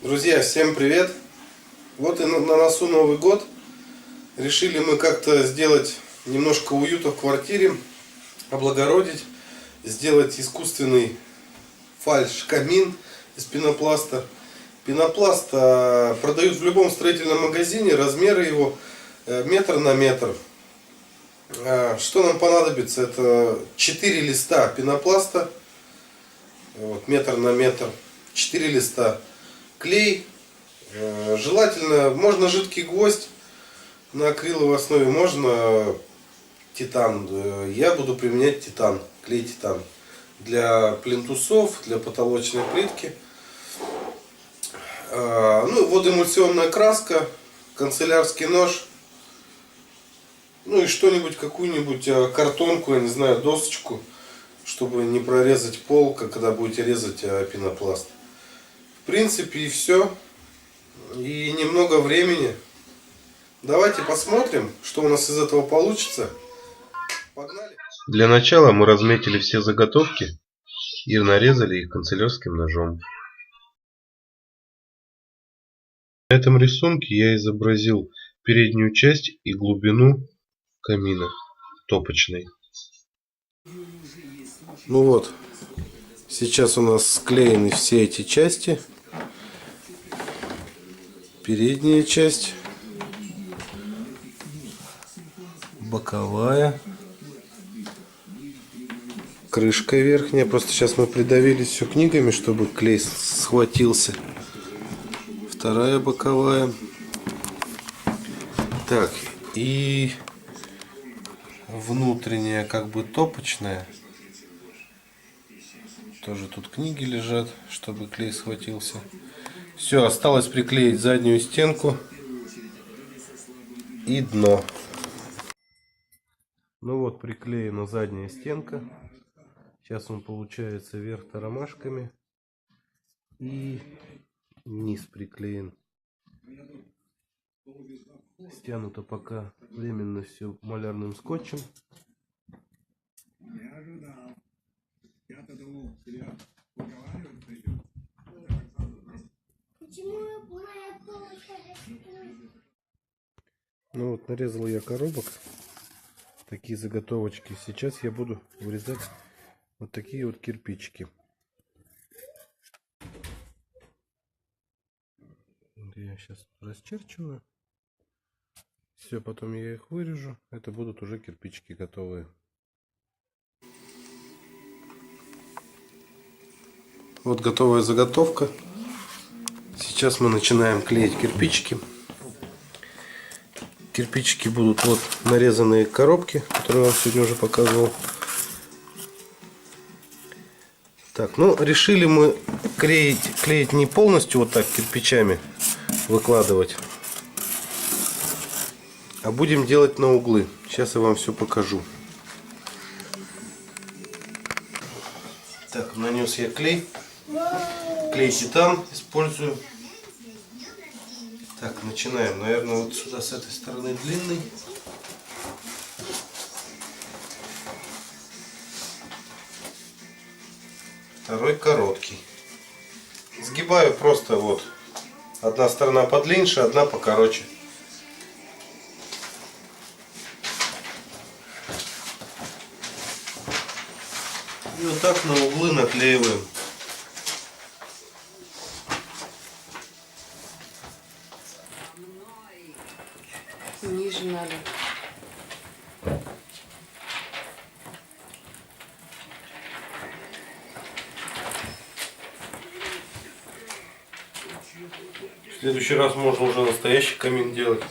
Друзья, всем привет! Вот и на носу Новый год. Решили мы как-то сделать немножко уюта в квартире, облагородить, сделать искусственный фальш-камин из пенопласта. Пенопласт продают в любом строительном магазине, размеры его метр на метр. Что нам понадобится? Это 4 листа пенопласта, вот, метр на метр, 4 листа. Клей, желательно, можно жидкий гвоздь на акриловой основе, можно титан. Я буду применять титан, клей титан для плинтусов, для потолочной плитки. Ну, водоэмульсионная краска, канцелярский нож, ну и что-нибудь, какую-нибудь картонку, я не знаю, досочку, чтобы не прорезать пол, когда будете резать пенопласт. В принципе и все. И немного времени. Давайте посмотрим, что у нас из этого получится. Погнали. Для начала мы разметили все заготовки и нарезали их канцелярским ножом. На этом рисунке я изобразил переднюю часть и глубину камина топочной. Ну вот, сейчас у нас склеены все эти части. Передняя часть, боковая, крышка верхняя. Просто сейчас мы придавили все книгами, чтобы клей схватился. Вторая боковая. Так, и внутренняя, как бы топочная. Тоже тут книги лежат, чтобы клей схватился. Все, осталось приклеить заднюю стенку и дно. Ну вот, приклеена задняя стенка. Сейчас он получается верх ромашками и низ приклеен. Стянуто пока временно все малярным скотчем. Ну вот, нарезал я коробок, такие заготовочки. Сейчас я буду вырезать вот такие вот кирпичики. Я сейчас расчерчиваю. Все, потом я их вырежу. Это будут уже кирпичики готовые. Вот готовая заготовка. Сейчас мы начинаем клеить кирпичики. Кирпичики будут вот нарезанные коробки, которые я вам сегодня уже показывал. Так, ну решили мы клеить не полностью вот так кирпичами выкладывать, а будем делать на углы. Сейчас я вам все покажу. Так, нанес я клей. Клей титан использую. Так, начинаем. Наверное, вот сюда с этой стороны длинный. Второй короткий. Сгибаю просто вот. Одна сторона подлиннее, одна покороче. И вот так на углы наклеиваем. Ниже надо. В следующий раз можно уже настоящий камин делать.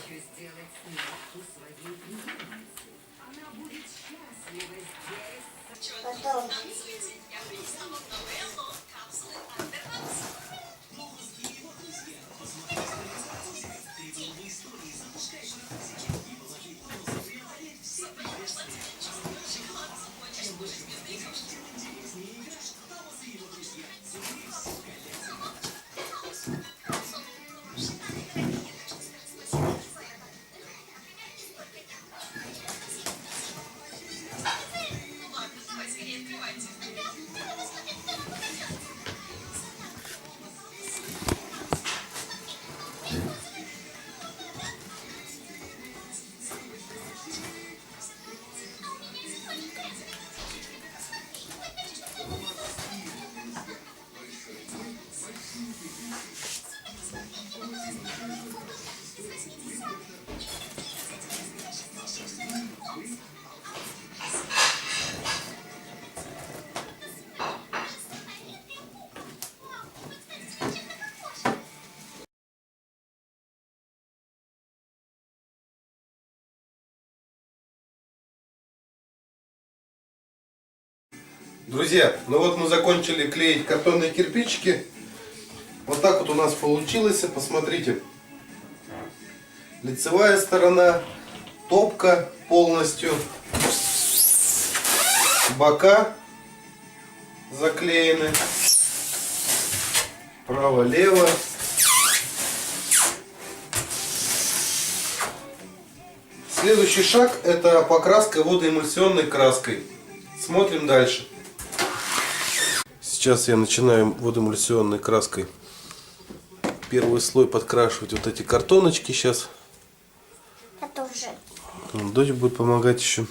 Друзья, ну вот мы закончили клеить картонные кирпичики. Вот так вот у нас получилось. Посмотрите. Лицевая сторона, топка полностью, бока заклеены, право-лево. Следующий шаг — это покраска водоэмульсионной краской. Смотрим дальше. Сейчас я начинаю водоэмульсионной краской первый слой подкрашивать вот эти картоночки сейчас. Я тоже. Дочь будет помогать еще.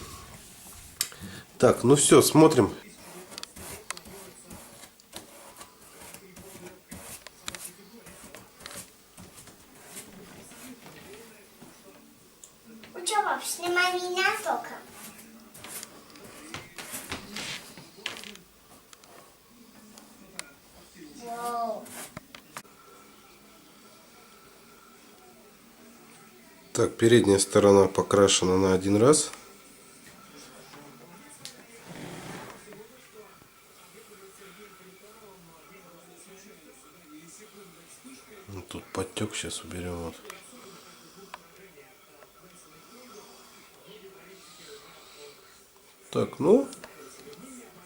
Так, ну все, смотрим. Ну что, пап, снимай меня только. Вау. Так, передняя сторона покрашена на один раз. Вот тут подтек, сейчас уберем. Вот. Так, ну,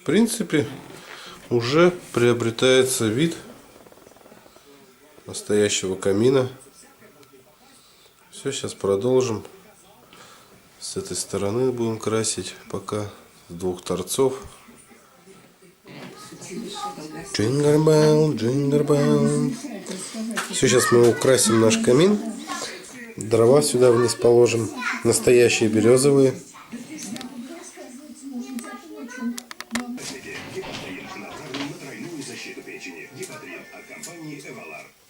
в принципе, уже приобретается вид настоящего камина. Все, сейчас продолжим. С этой стороны будем красить пока с двух торцов. Jingle bell, jingle bell. Все, сейчас мы украсим наш камин. Дрова сюда вниз положим. Настоящие березовые.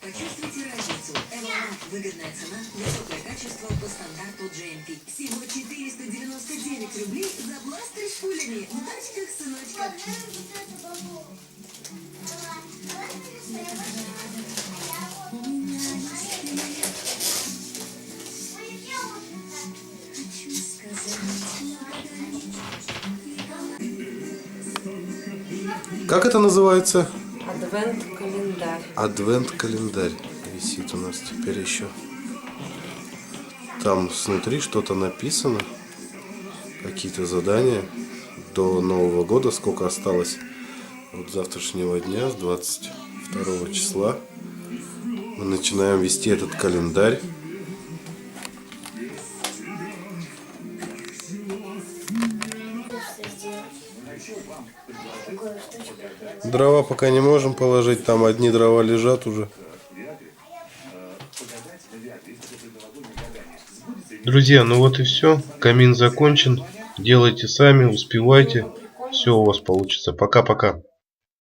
Почувствуйте разницу. Эвалар. Выгодная цена, высокое качество по стандарту GMP. Всего 499 рублей за бластер с пулями. В тачках, сыночка. Как это называется? Адвент-календарь. Адвент-календарь висит у нас теперь еще. Там снутри что-то написано. Какие-то задания до Нового года. Сколько осталось от завтрашнего дня, с 22 числа. Мы начинаем вести этот календарь. Дрова пока не можем положить, там одни дрова лежат уже. Друзья, ну вот и все. Камин закончен. Делайте сами, успевайте. Все у вас получится. Пока-пока.